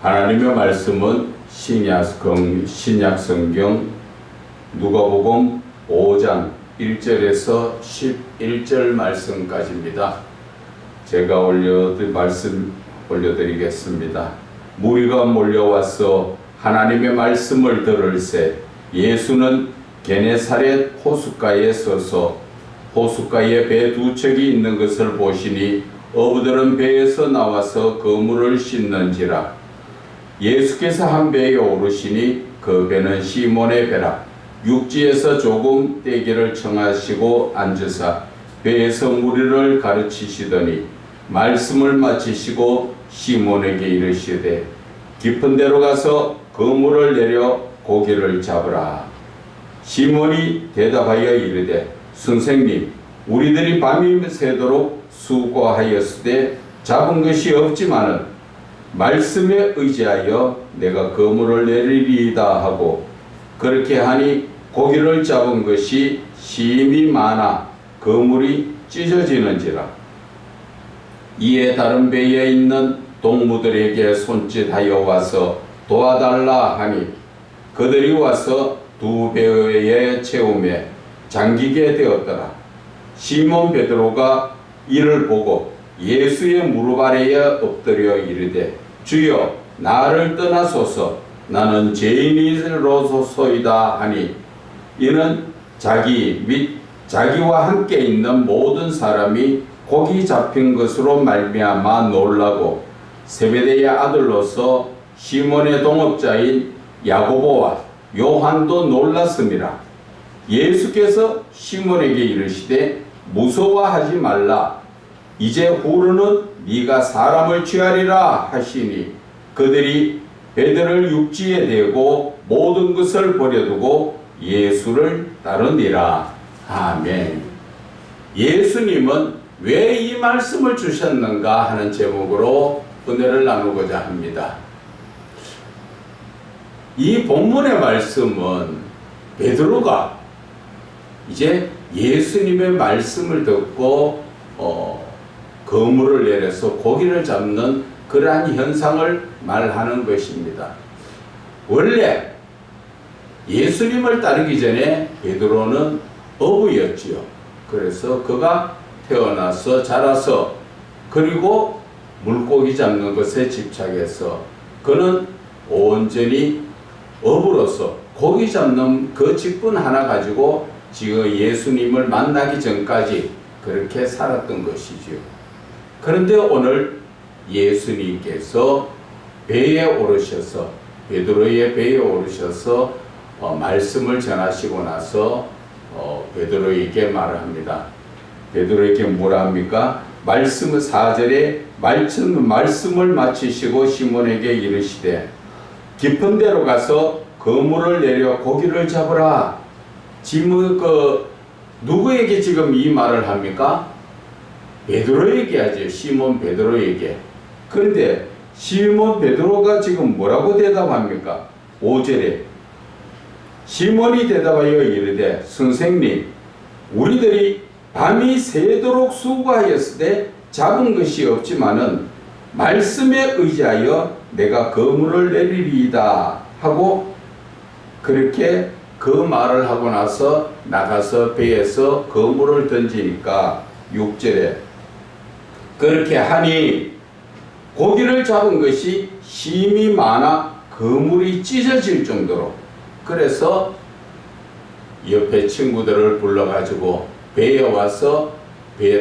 하나님의 말씀은 신약 성경 누가복음 5장 1절에서 11절 말씀까지입니다. 제가 말씀 올려드리겠습니다. 무리가 몰려와서 하나님의 말씀을 들을새 예수는 게네사렛 호숫가에 서서 호숫가에 배 두 척이 있는 것을 보시니 어부들은 배에서 나와서 그물을 씻는지라. 예수께서 한 배에 오르시니 그 배는 시몬의 배라. 육지에서 조금 떼기를 청하시고 앉으사 배에서 무리를 가르치시더니 말씀을 마치시고 시몬에게 이르시되 깊은 데로 가서 그물을 내려 고기를 잡으라. 시몬이 대답하여 이르되 선생님, 우리들이 밤이 새도록 수고하였으되 잡은 것이 없지만은 말씀에 의지하여 내가 그물을 내리리이다 하고 그렇게 하니 고기를 잡은 것이 심히 많아 그물이 찢어지는지라. 이에 다른 배에 있는 동무들에게 손짓하여 와서 도와달라 하니 그들이 와서 두 배에 채우매 잠기게 되었더라. 시몬 베드로가 이를 보고 예수의 무릎 아래에 엎드려 이르되 주여 나를 떠나소서 나는 죄인이로소이다 하니 이는 자기 및 자기와 함께 있는 모든 사람이 고기 잡힌 것으로 말미암아 놀라고 세베대의 아들로서 시몬의 동업자인 야고보와 요한도 놀랐음이라. 예수께서 시몬에게 이르시되 무서워하지 말라. 이제 후로는 네가 사람을 취하리라 하시니 그들이 배들을 육지에 대고 모든 것을 버려두고 예수를 따르니라. 아멘. 예수님은 왜 이 말씀을 주셨는가 하는 제목으로 은혜를 나누고자 합니다. 이 본문의 말씀은 베드로가 이제 예수님의 말씀을 듣고 그물을 내려서 고기를 잡는 그러한 현상을 말하는 것입니다. 원래 예수님을 따르기 전에 베드로는 어부였지요. 그래서 그가 태어나서 자라서 그리고 물고기 잡는 것에 집착해서 그는 온전히 어부로서 고기 잡는 그 직분 하나 가지고 지금 예수님을 만나기 전까지 그렇게 살았던 것이지요. 그런데 오늘 예수님께서 배에 오르셔서 베드로의 배에 오르셔서 말씀을 전하시고 나서 베드로에게 말을 합니다. 베드로에게 뭐라 합니까? 말씀은 4절에 말씀을 마치시고 시몬에게 이르시되 깊은 데로 가서 그물을 내려 고기를 잡으라. 지금 누구에게 지금 이 말을 합니까? 베드로에게 하죠. 시몬 베드로에게. 그런데 시몬 베드로가 지금 뭐라고 대답합니까? 5절에 시몬이 대답하여 이르되 선생님, 우리들이 밤이 새도록 수고하였으되 잡은 것이 없지만은 말씀에 의지하여 내가 그물을 내리리이다 하고 그렇게 그 말을 하고 나서 나가서 배에서 그물을 던지니까 6절에 그렇게 하니 고기를 잡은 것이 심히 많아 그물이 찢어질 정도로. 그래서 옆에 친구들을 불러가지고 배에 와서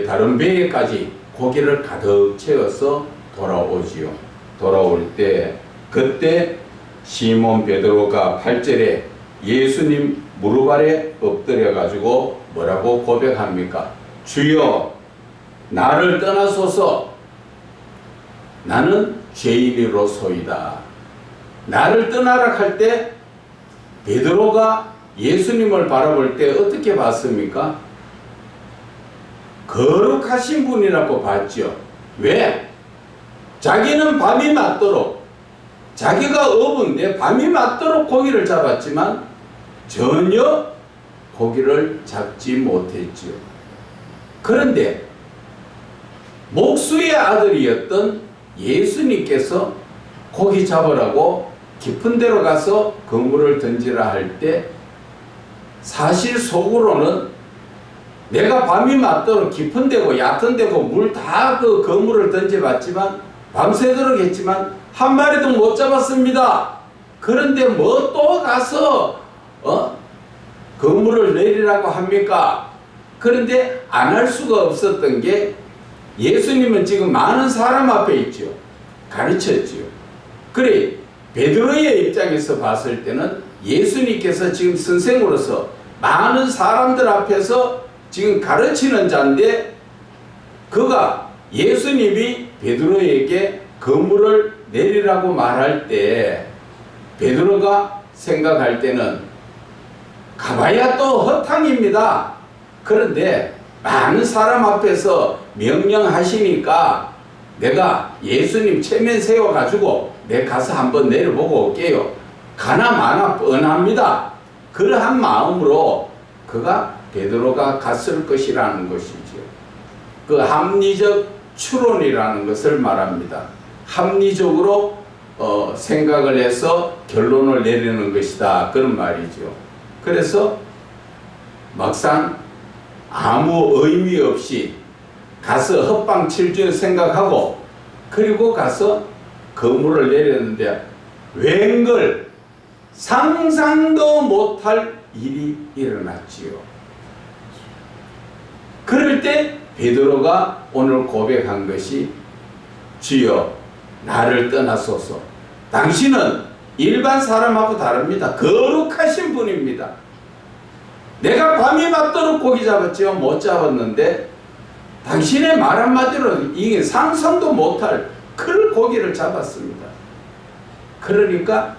다른 배에까지 고기를 가득 채워서 돌아오지요. 돌아올 때 그때 시몬 베드로가 8절에 예수님 무릎 아래 엎드려 가지고 뭐라고 고백합니까? 주여 나를 떠나소서 나는 죄인이로소이다. 나를 떠나라 할 때 베드로가 예수님을 바라볼 때 어떻게 봤습니까? 거룩하신 분이라고 봤죠. 왜? 자기는 밤이 맞도록 자기가 어부인데 밤이 맞도록 고기를 잡았지만 전혀 고기를 잡지 못했지요. 그런데 목수의 아들이었던 예수님께서 고기 잡으라고 깊은 데로 가서 그물을 던지라 할 때 사실 속으로는 내가 밤이 맞도록 깊은 데고 얕은 데고 물 다 그 그물을 던져봤지만 밤새도록 했지만 한 마리도 못 잡았습니다. 그런데 뭐 또 가서 그물을 내리라고 합니까? 그런데 안 할 수가 없었던 게 예수님은 지금 많은 사람 앞에 있죠. 가르쳤지요. 그래 베드로의 입장에서 봤을 때는 예수님께서 지금 선생으로서 많은 사람들 앞에서 지금 가르치는 자인데 그가 예수님이 베드로에게 그물을 내리라고 말할 때 베드로가 생각할 때는 가봐야 또 허탕입니다. 그런데 많은 사람 앞에서 명령하시니까 내가 예수님 체면 세워가지고 내 가서 한번 내려보고 올게요. 가나 마나 뻔합니다. 그러한 마음으로 베드로가 갔을 것이라는 것이죠. 그 합리적 추론이라는 것을 말합니다. 합리적으로 생각을 해서 결론을 내리는 것이다. 그런 말이죠. 그래서 막상 아무 의미 없이 가서 헛방칠줄 생각하고 그리고 가서 그물을 내렸는데 웬걸 상상도 못할 일이 일어났지요. 그럴 때 베드로가 오늘 고백한 것이 주여 나를 떠나소서. 당신은 일반 사람하고 다릅니다. 거룩하신 분입니다. 내가 밤이 맞도록 고기 잡았지요. 못 잡았는데 당신의 말 한마디로 이게 상상도 못할 큰 고기를 잡았습니다. 그러니까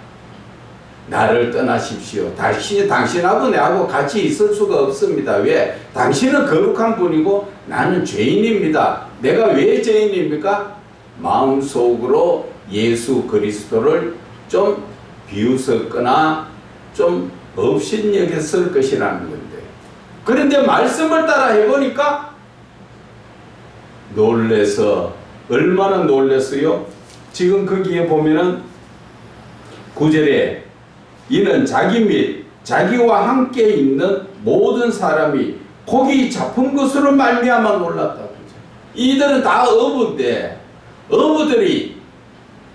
나를 떠나십시오. 당신하고 내하고 같이 있을 수가 없습니다. 왜? 당신은 거룩한 분이고 나는 죄인입니다. 내가 왜 죄인입니까? 마음속으로 예수 그리스도를 좀 비웃었거나 좀 업신여겼을 것이라는 건데 그런데 말씀을 따라 해보니까 놀래서 얼마나 놀랐어요? 지금 거기에 보면은 9절에 이는 자기 및 자기와 함께 있는 모든 사람이 고기 잡은 것으로 말미암아 놀랐다고. 이들은 다 어부인데 어부들이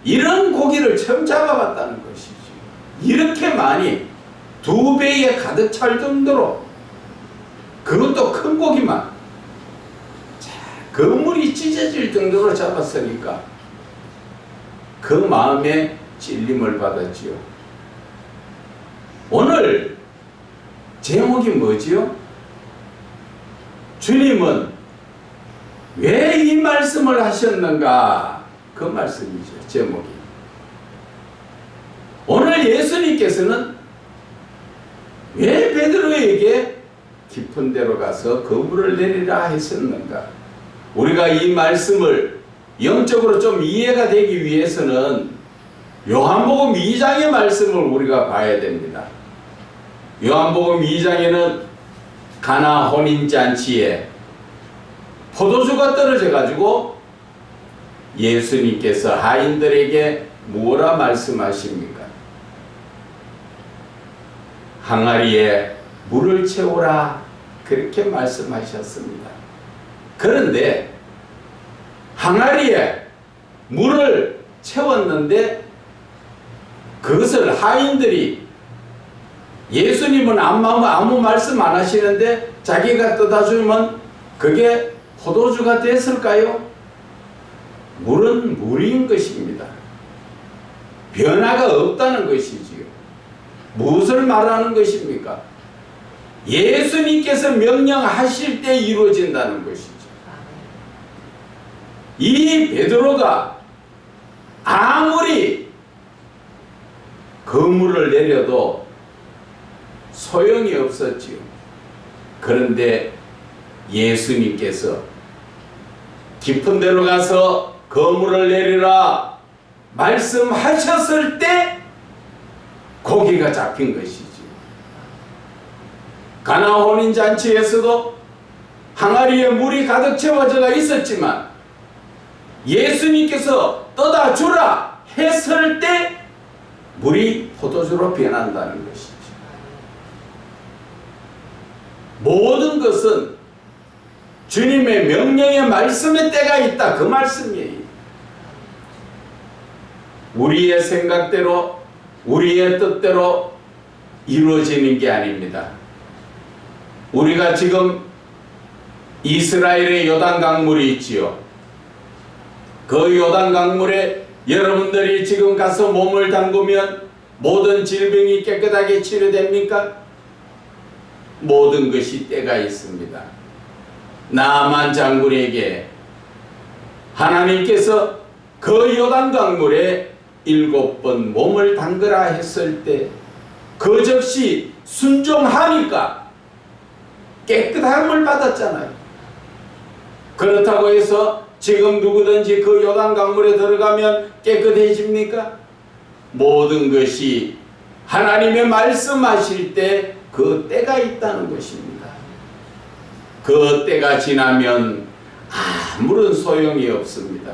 이런 고기를 처음 잡아봤다는 것이지. 이렇게 많이 2배에 가득 찰 정도로 그것도 큰 고기만 그물이 찢어질 정도로 잡았으니까 그 마음에 찔림을 받았지요. 오늘 제목이 뭐지요? 주님은 왜 이 말씀을 하셨는가? 그 말씀이죠. 제목이. 오늘 예수님께서는 왜 베드로에게 깊은 데로 가서 그물을 내리라 했었는가? 우리가 이 말씀을 영적으로 좀 이해가 되기 위해서는 요한복음 2장의 말씀을 우리가 봐야 됩니다. 요한복음 2장에는 가나 혼인잔치에 포도주가 떨어져 가지고 예수님께서 하인들에게 뭐라 말씀하십니까? 항아리에 물을 채우라 그렇게 말씀하셨습니다. 그런데 항아리에 물을 채웠는데 그것을 하인들이 예수님은 아무 말씀 안 하시는데 자기가 떠다 주면 그게 포도주가 됐을까요? 물은 물인 것입니다. 변화가 없다는 것이지요. 무엇을 말하는 것입니까? 예수님께서 명령하실 때 이루어진다는 것이죠. 이 베드로가 아무리 그물을 내려도 소용이 없었지요. 그런데 예수님께서 깊은 데로 가서 그물을 내리라 말씀하셨을 때 고기가 잡힌 것이지요. 가나 혼인잔치에서도 항아리에 물이 가득 채워져 있었지만 예수님께서 떠다 주라 했을 때 물이 포도주로 변한다는 것이죠. 모든 것은 주님의 명령의 말씀의 때가 있다, 그 말씀이에요. 우리의 생각대로, 우리의 뜻대로 이루어지는 게 아닙니다. 우리가 지금 이스라엘의 요단강물이 있지요. 그 요단강물에 여러분들이 지금 가서 몸을 담그면 모든 질병이 깨끗하게 치료됩니까? 모든 것이 때가 있습니다. 나만 장군에게 하나님께서 그 요단강물에 7번 몸을 담그라 했을 때 그 즉시 순종하니까 깨끗함을 받았잖아요. 그렇다고 해서 지금 누구든지 그 요단강물에 들어가면 깨끗해집니까? 모든 것이 하나님의 말씀하실 때 그 때가 있다는 것입니다. 그 때가 지나면 아무런 소용이 없습니다.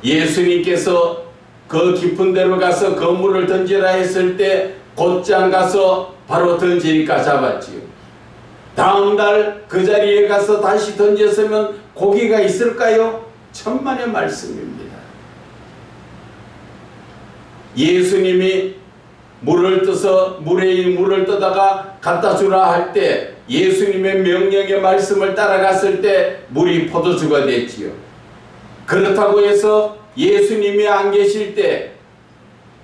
예수님께서 그 깊은 데로 가서 그물을 던지라 했을 때 곧장 가서 바로 던지니까 잡았지요. 다음 날 그 자리에 가서 다시 던졌으면 고기가 있을까요? 천만의 말씀입니다. 예수님이 물을 떠서 물을 떠다가 갖다 주라 할 때 예수님의 명령의 말씀을 따라갔을 때 물이 포도주가 됐지요. 그렇다고 해서 예수님이 안 계실 때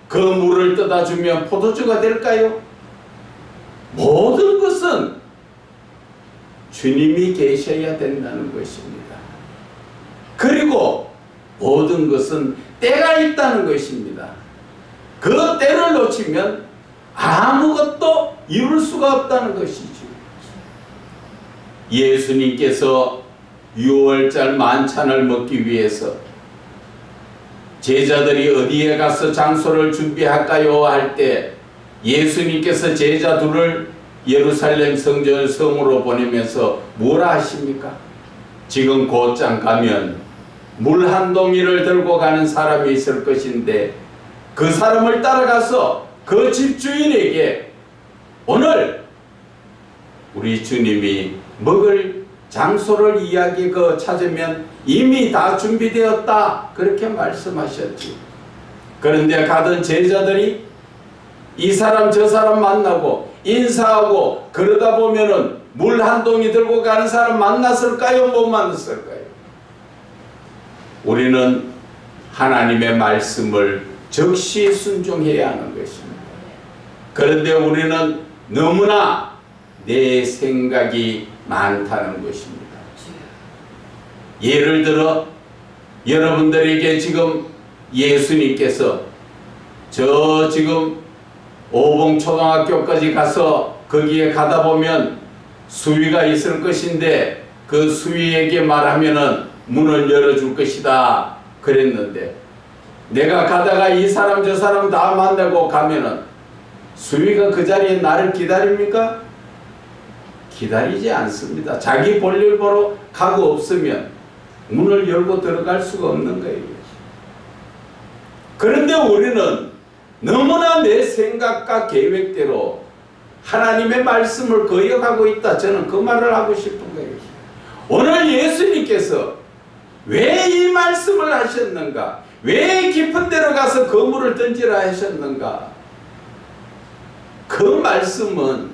그 물을 떠다 주면 포도주가 될까요? 모든 것은 주님이 계셔야 된다는 것입니다. 그리고 모든 것은 때가 있다는 것입니다. 그 때를 놓치면 아무것도 이룰 수가 없다는 것이죠. 예수님께서 6월절 만찬을 먹기 위해서 제자들이 어디에 가서 장소를 준비할까요? 할 때 예수님께서 제자 둘을 예루살렘 성전 성으로 보내면서 뭐라 하십니까? 지금 곧장 가면 물 한 동이를 들고 가는 사람이 있을 것인데 그 사람을 따라가서 그 집주인에게 오늘 우리 주님이 먹을 장소를 찾으면 이미 다 준비되었다, 그렇게 말씀하셨지. 그런데 가던 제자들이 이 사람 저 사람 만나고 인사하고 그러다 보면은 물 한 동이 들고 가는 사람 만났을까요? 못 만났을까요? 우리는 하나님의 말씀을 즉시 순종해야 하는 것입니다. 그런데 우리는 너무나 내 생각이 많다는 것입니다. 예를 들어 여러분들에게 지금 예수님께서 저 지금 오봉초등학교까지 가서 거기에 가다 보면 수위가 있을 것인데 그 수위에게 말하면은 문을 열어줄 것이다 그랬는데 내가 가다가 이 사람 저 사람 다 만나고 가면은 수위가 그 자리에 나를 기다립니까? 기다리지 않습니다. 자기 볼일 보러 가고 없으면 문을 열고 들어갈 수가 없는 거예요. 그런데 우리는 너무나 내 생각과 계획대로 하나님의 말씀을 거역하고 있다. 저는 그 말을 하고 싶은 거예요. 오늘 예수님께서 왜 이 말씀을 하셨는가? 왜 깊은 데로 가서 그물을 던지라 하셨는가? 그 말씀은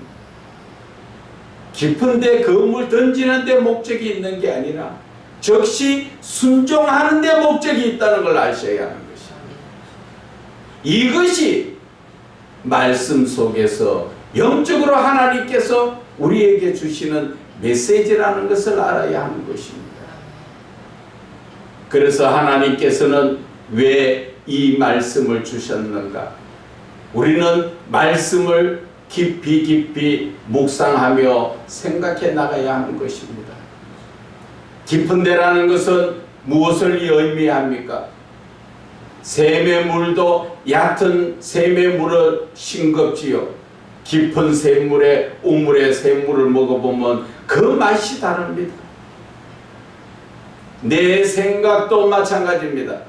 깊은 데 그물 던지는 데 목적이 있는 게 아니라 즉시 순종하는 데 목적이 있다는 걸 아셔야 하는 것입니다. 이것이 말씀 속에서 영적으로 하나님께서 우리에게 주시는 메시지라는 것을 알아야 하는 것입니다. 그래서 하나님께서는 왜 이 말씀을 주셨는가? 우리는 말씀을 깊이 묵상하며 생각해 나가야 하는 것입니다. 깊은 데라는 것은 무엇을 의미합니까? 샘의 물도 얕은 샘의 물은 싱겁지요. 깊은 샘물에 우물의 샘물을 먹어보면 그 맛이 다릅니다. 내 생각도 마찬가지입니다.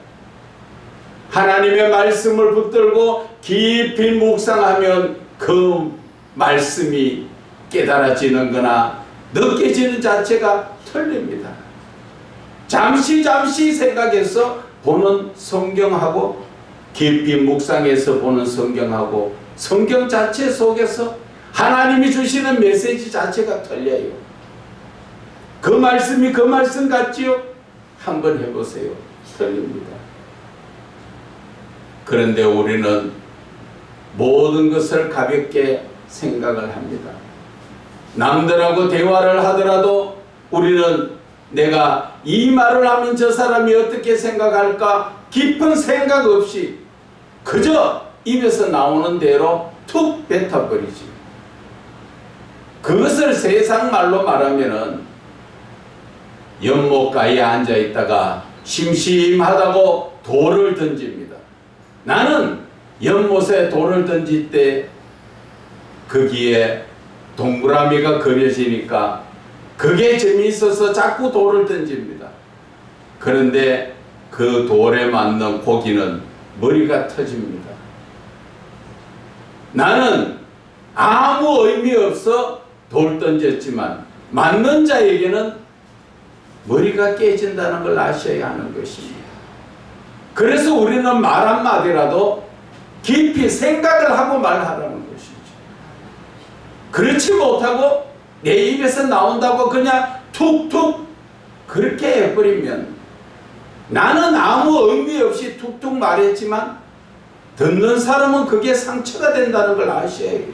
하나님의 말씀을 붙들고 깊이 묵상하면 그 말씀이 깨달아지는 거나 느껴지는 자체가 틀립니다. 잠시 생각해서 보는 성경하고 깊이 묵상해서 보는 성경하고 성경 자체 속에서 하나님이 주시는 메시지 자체가 틀려요. 그 말씀이 그 말씀 같지요? 한번 해보세요. 틀립니다. 그런데 우리는 모든 것을 가볍게 생각을 합니다. 남들하고 대화를 하더라도 우리는 내가 이 말을 하면 저 사람이 어떻게 생각할까 깊은 생각 없이 그저 입에서 나오는 대로 툭 뱉어버리지. 그것을 세상 말로 말하면은 연못가에 앉아있다가 심심하다고 돌을 던집니다. 나는 연못에 돌을 던질 때 거기에 동그라미가 그려지니까 그게 재미있어서 자꾸 돌을 던집니다. 그런데 그 돌에 맞는 고기는 머리가 터집니다. 나는 아무 의미 없어 돌 던졌지만 맞는 자에게는 머리가 깨진다는 걸 아셔야 하는 것입니다. 그래서 우리는 말 한마디라도 깊이 생각을 하고 말하라는 것이죠. 그렇지 못하고 내 입에서 나온다고 그냥 툭툭 그렇게 해버리면 나는 아무 의미 없이 툭툭 말했지만 듣는 사람은 그게 상처가 된다는 걸 아셔야 해요.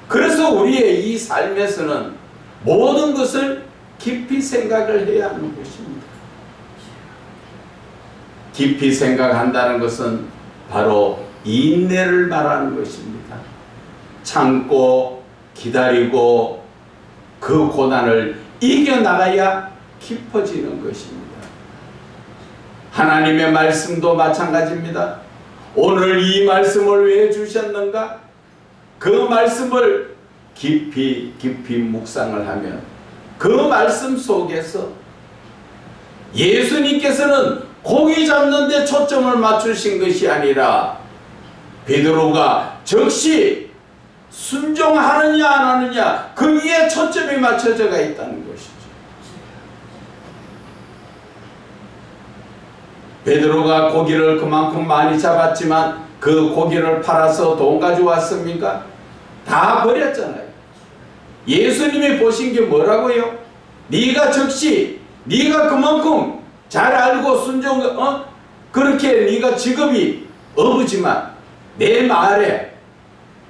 그래서 우리의 이 삶에서는 모든 것을 깊이 생각을 해야 하는 것입니다. 깊이 생각한다는 것은 바로 인내를 말하는 것입니다. 참고 기다리고 그 고난을 이겨나가야 깊어지는 것입니다. 하나님의 말씀도 마찬가지입니다. 오늘 이 말씀을 왜 주셨는가? 그 말씀을 깊이 묵상을 하면 그 말씀 속에서 예수님께서는 고기 잡는 데 초점을 맞추신 것이 아니라 베드로가 즉시 순종하느냐 안 하느냐 거기에 초점이 맞춰져가 있다는 것이죠. 베드로가 고기를 그만큼 많이 잡았지만 그 고기를 팔아서 돈 가져왔습니까? 다 버렸잖아요. 예수님이 보신 게 뭐라고요? 네가 즉시 네가 그만큼 잘 알고 순종 그렇게 네가 직업이 어부지만 내 말에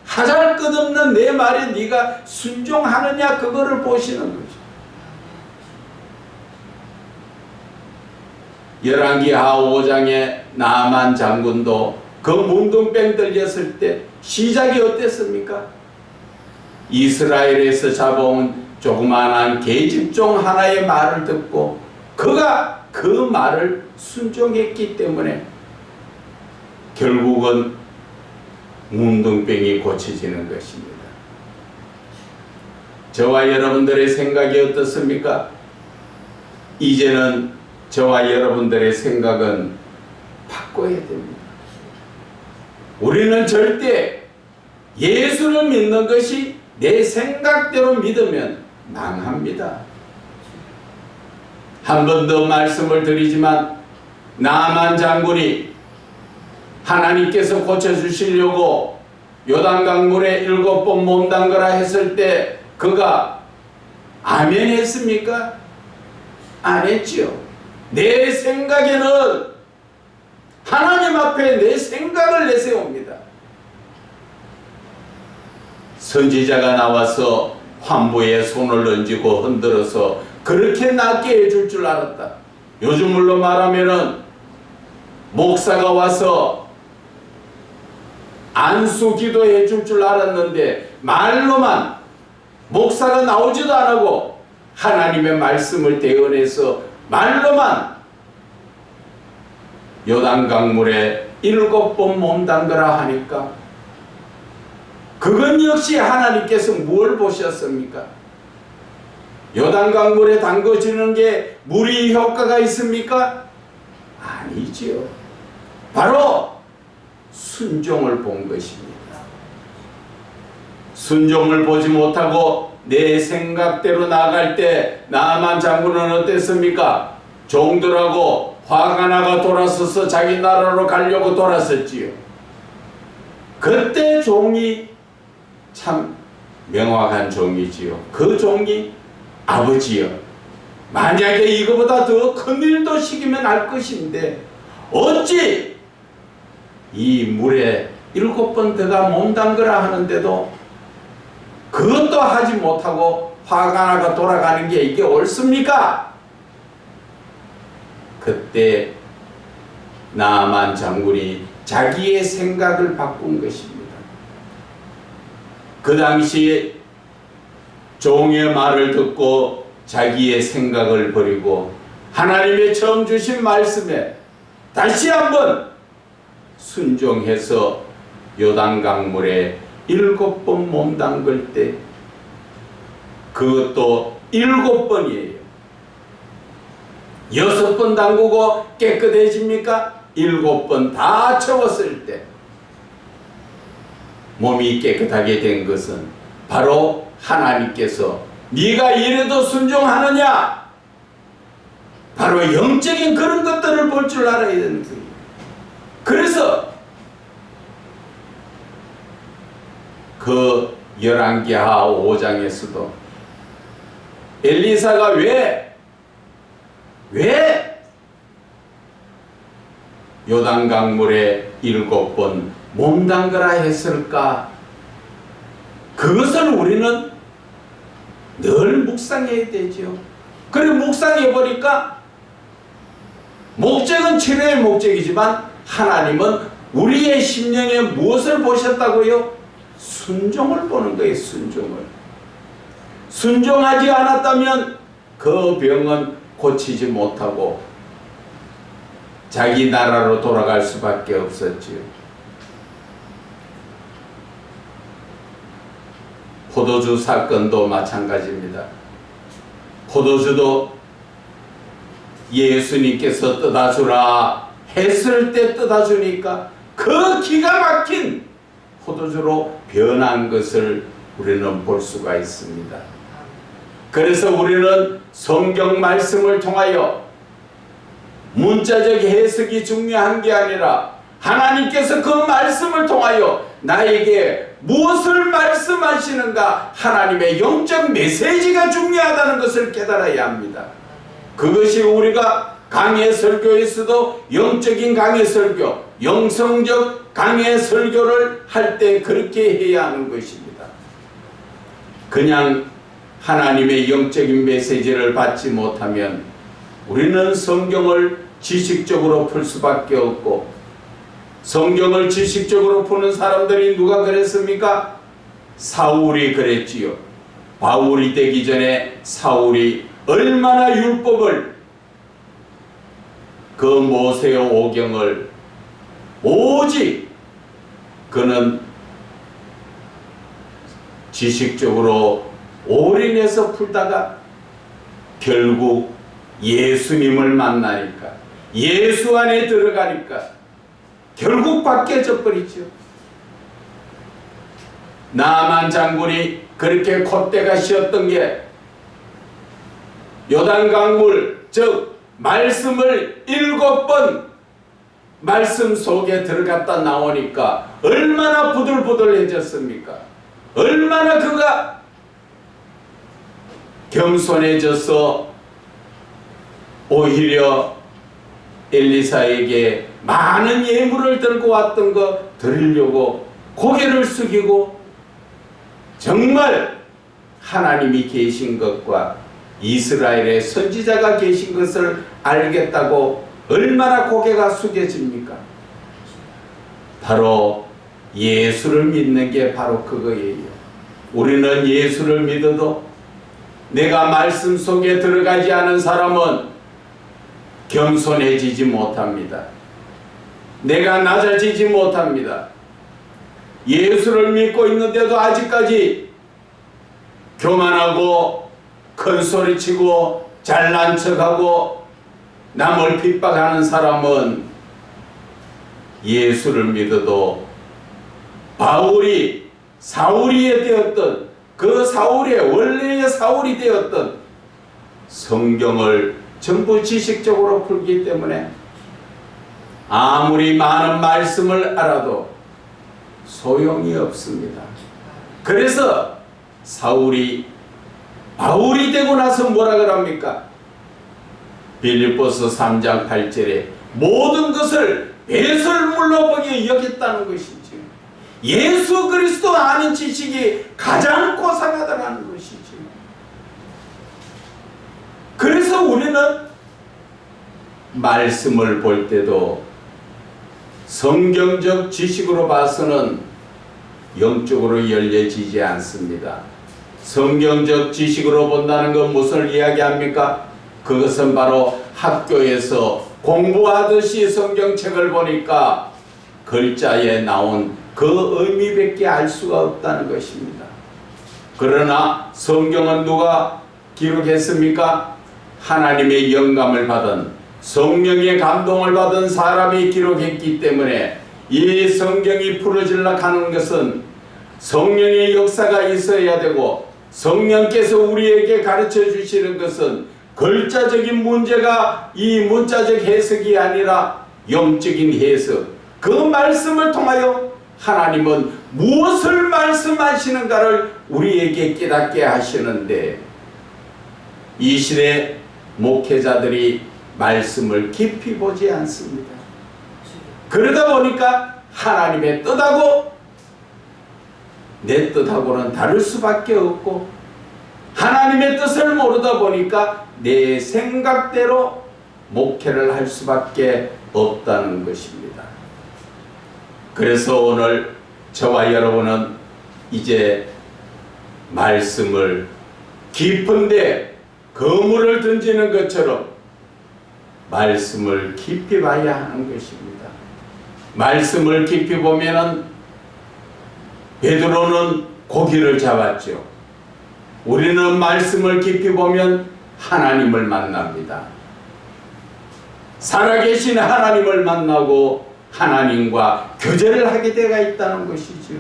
하잘 것 없는 내 말에 네가 순종하느냐 그거를 보시는 거죠. 열왕기하 5장에 나만 장군도 그 문둥병 들렸을 때 시작이 어땠습니까? 이스라엘에서 잡아온 조그만한 계집종 하나의 말을 듣고 그가 그 말을 순종했기 때문에 결국은 문둥병이 고쳐지는 것입니다. 저와 여러분들의 생각이 어떻습니까? 이제는 저와 여러분들의 생각은 바꿔야 됩니다. 우리는 절대 예수를 믿는 것이 내 생각대로 믿으면 망합니다. 한 번 더 말씀을 드리지만 나만 장군이 하나님께서 고쳐주시려고 요단강물에 7번 몸 담그라 했을 때 그가 아멘 했습니까? 안 했지요. 내 생각에는 하나님 앞에 내 생각을 내세웁니다. 선지자가 나와서 환부에 손을 얹고 흔들어서 그렇게 낫게 해줄 줄 알았다. 요즘으로 말하면은 목사가 와서 안수 기도해 줄 줄 알았는데 말로만 목사가 나오지도 않고 하나님의 말씀을 대언해서 말로만 요단강물에 7번 몸 담그라 하니까 그건 역시 하나님께서 뭘 보셨습니까? 요단강물에 담궈지는 게 물이 효과가 있습니까? 아니지요. 바로 순종을 본 것입니다. 순종을 보지 못하고 내 생각대로 나아갈 때 나아만 장군은 어땠습니까? 종들하고 화가 나가 돌아서서 자기 나라로 가려고 돌아섰지요. 그때 종이 참 명확한 종이지요. 그 종이 아버지여, 만약에 이거보다 더 큰 일도 시키면 할 것인데 어찌 이 물에 7번 들어가 몸담그라 하는데도 그것도 하지 못하고 화가 나가 돌아가는 게 이게 옳습니까? 그때 나아만 장군이 자기의 생각을 바꾼 것입니다. 그 당시에 종의 말을 듣고 자기의 생각을 버리고 하나님의 처음 주신 말씀에 다시 한번 순종해서 요단강물에 7번 몸담글 때 그것도 7번이에요. 6번 담그고 깨끗해집니까? 7번 다 채웠을 때 몸이 깨끗하게 된 것은 바로 하나님께서 네가 이래도 순종하느냐? 바로 영적인 그런 것들을 볼 줄 알아야 되는 거예요. 그래서 그 열왕기하 5장에서도 엘리사가 왜 요단강물에 7번 몸담그라 했을까? 그것을 우리는 늘 묵상해야 되죠. 그리고 묵상해 보니까 목적은 치료의 목적이지만 하나님은 우리의 심령에 무엇을 보셨다고요? 순종을 보는 거예요. 순종을. 순종하지 않았다면 그 병은 고치지 못하고 자기 나라로 돌아갈 수밖에 없었지요. 포도주 사건도 마찬가지입니다. 포도주도 예수님께서 뜯어주라 했을 때 뜯어주니까 그 기가 막힌 포도주로 변한 것을 우리는 볼 수가 있습니다. 그래서 우리는 성경 말씀을 통하여 문자적 해석이 중요한 게 아니라 하나님께서 그 말씀을 통하여 나에게 무엇을 말씀하시는가, 하나님의 영적 메시지가 중요하다는 것을 깨달아야 합니다. 그것이 우리가 강해 설교에서도 영적인 강해 설교, 영성적 강해 설교를 할 때 그렇게 해야 하는 것입니다. 그냥 하나님의 영적인 메시지를 받지 못하면 우리는 성경을 지식적으로 풀 수밖에 없고, 성경을 지식적으로 푸는 사람들이 누가 그랬습니까? 사울이 그랬지요. 바울이 되기 전에 사울이 얼마나 율법을, 그 모세의 오경을 오직 그는 지식적으로 올인해서 풀다가 결국 예수님을 만나니까, 예수 안에 들어가니까 결국 바뀌어져 버리죠. 나아만 장군이 그렇게 콧대가 씌었던 게 요단강물, 즉 말씀을 7번 말씀 속에 들어갔다 나오니까 얼마나 부들부들해졌습니까? 얼마나 그가 겸손해져서 오히려 엘리사에게 많은 예물을 들고 왔던 거 드리려고 고개를 숙이고 정말 하나님이 계신 것과 이스라엘의 선지자가 계신 것을 알겠다고 얼마나 고개가 숙여집니까? 바로 예수를 믿는 게 바로 그거예요. 우리는 예수를 믿어도 내가 말씀 속에 들어가지 않은 사람은 겸손해지지 못합니다. 내가 낮아지지 못합니다. 예수를 믿고 있는데도 아직까지 교만하고 큰소리치고 잘난 척하고 남을 핍박하는 사람은 예수를 믿어도 사울이 되었던 그 사울의 원래의 사울이 되었던 성경을 전부 지식적으로 풀기 때문에 아무리 많은 말씀을 알아도 소용이 없습니다. 그래서 사울이 바울이 되고 나서 뭐라 그럽니까? 빌립보서 3장 8절에 모든 것을 배설물로 보게 여겼다는 것이죠. 예수 그리스도 아는 지식이 가장 고상하다는 것이죠. 그래서 우리는 말씀을 볼 때도 성경적 지식으로 봐서는 영적으로 열려지지 않습니다. 성경적 지식으로 본다는 건 무엇을 이야기합니까? 그것은 바로 학교에서 공부하듯이 성경책을 보니까 글자에 나온 그 의미밖에 알 수가 없다는 것입니다. 그러나 성경은 누가 기록했습니까? 하나님의 영감을 받은 성령의 감동을 받은 사람이 기록했기 때문에 이 성경이 풀어지려 하는 것은 성령의 역사가 있어야 되고, 성령께서 우리에게 가르쳐 주시는 것은 글자적인 문제가 이 문자적 해석이 아니라 영적인 해석, 그 말씀을 통하여 하나님은 무엇을 말씀하시는가를 우리에게 깨닫게 하시는데, 이 시대 목회자들이 말씀을 깊이 보지 않습니다. 그러다 보니까 하나님의 뜻하고 내 뜻하고는 다를 수밖에 없고, 하나님의 뜻을 모르다 보니까 내 생각대로 목회를 할 수밖에 없다는 것입니다. 그래서 오늘 저와 여러분은 이제 말씀을 깊은데 그물을 던지는 것처럼 말씀을 깊이 봐야 하는 것입니다. 말씀을 깊이 보면은 베드로는 고기를 잡았죠. 우리는 말씀을 깊이 보면 하나님을 만납니다. 살아계신 하나님을 만나고 하나님과 교제를 하게 되어 있다는 것이죠.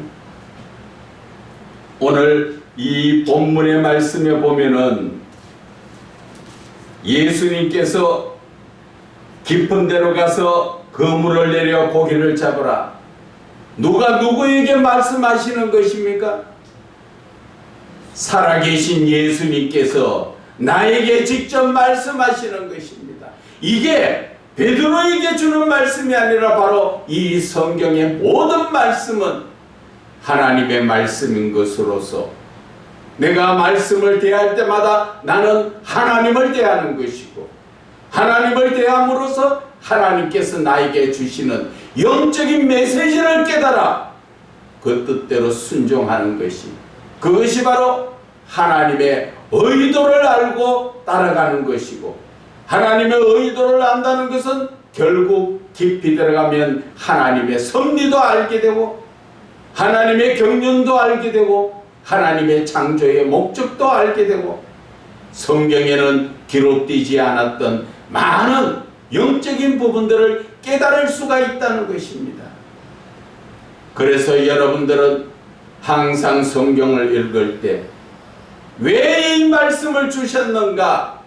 오늘 이 본문의 말씀에 보면은 예수님께서 깊은 데로 가서 그물을 내려 고기를 잡으라. 누가 누구에게 말씀하시는 것입니까? 살아계신 예수님께서 나에게 직접 말씀하시는 것입니다. 이게 베드로에게 주는 말씀이 아니라 바로 이 성경의 모든 말씀은 하나님의 말씀인 것으로서 내가 말씀을 대할 때마다 나는 하나님을 대하는 것이고, 하나님을 대함으로써 하나님께서 나에게 주시는 영적인 메시지를 깨달아 그 뜻대로 순종하는 것이, 그것이 바로 하나님의 의도를 알고 따라가는 것이고, 하나님의 의도를 안다는 것은 결국 깊이 들어가면 하나님의 섭리도 알게 되고, 하나님의 경륜도 알게 되고, 하나님의 창조의 목적도 알게 되고, 성경에는 기록되지 않았던 많은 영적인 부분들을 깨달을 수가 있다는 것입니다. 그래서 여러분들은 항상 성경을 읽을 때 왜 이 말씀을 주셨는가?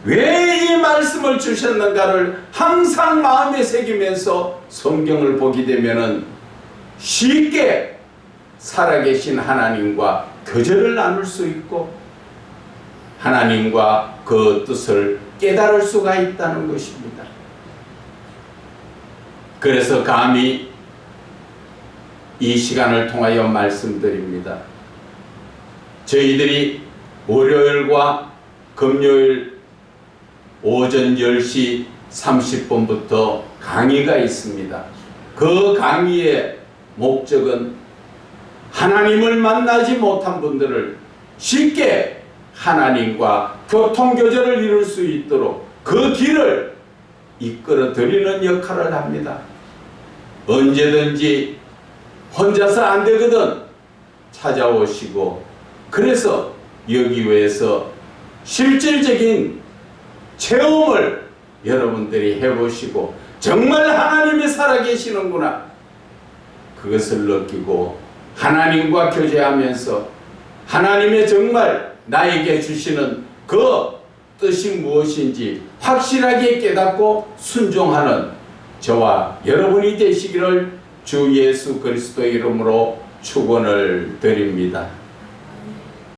왜 이 말씀을 주셨는가를 항상 마음에 새기면서 성경을 보게 되면은 쉽게 살아계신 하나님과 교제를 나눌 수 있고 하나님과 그 뜻을 깨달을 수가 있다는 것입니다. 그래서 감히 이 시간을 통하여 말씀드립니다. 저희들이 월요일과 금요일 오전 10시 30분부터 강의가 있습니다. 그 강의의 목적은 하나님을 만나지 못한 분들을 쉽게 하나님과 교통교제를 이룰 수 있도록 그 길을 이끌어 드리는 역할을 합니다. 언제든지 혼자서 안 되거든 찾아오시고, 그래서 여기 위해서 실질적인 체험을 여러분들이 해보시고 정말 하나님이 살아계시는구나 그것을 느끼고 하나님과 교제하면서 하나님의 정말 나에게 주시는 그 뜻이 무엇인지 확실하게 깨닫고 순종하는 저와 여러분이 되시기를 주 예수 그리스도의 이름으로 축원을 드립니다.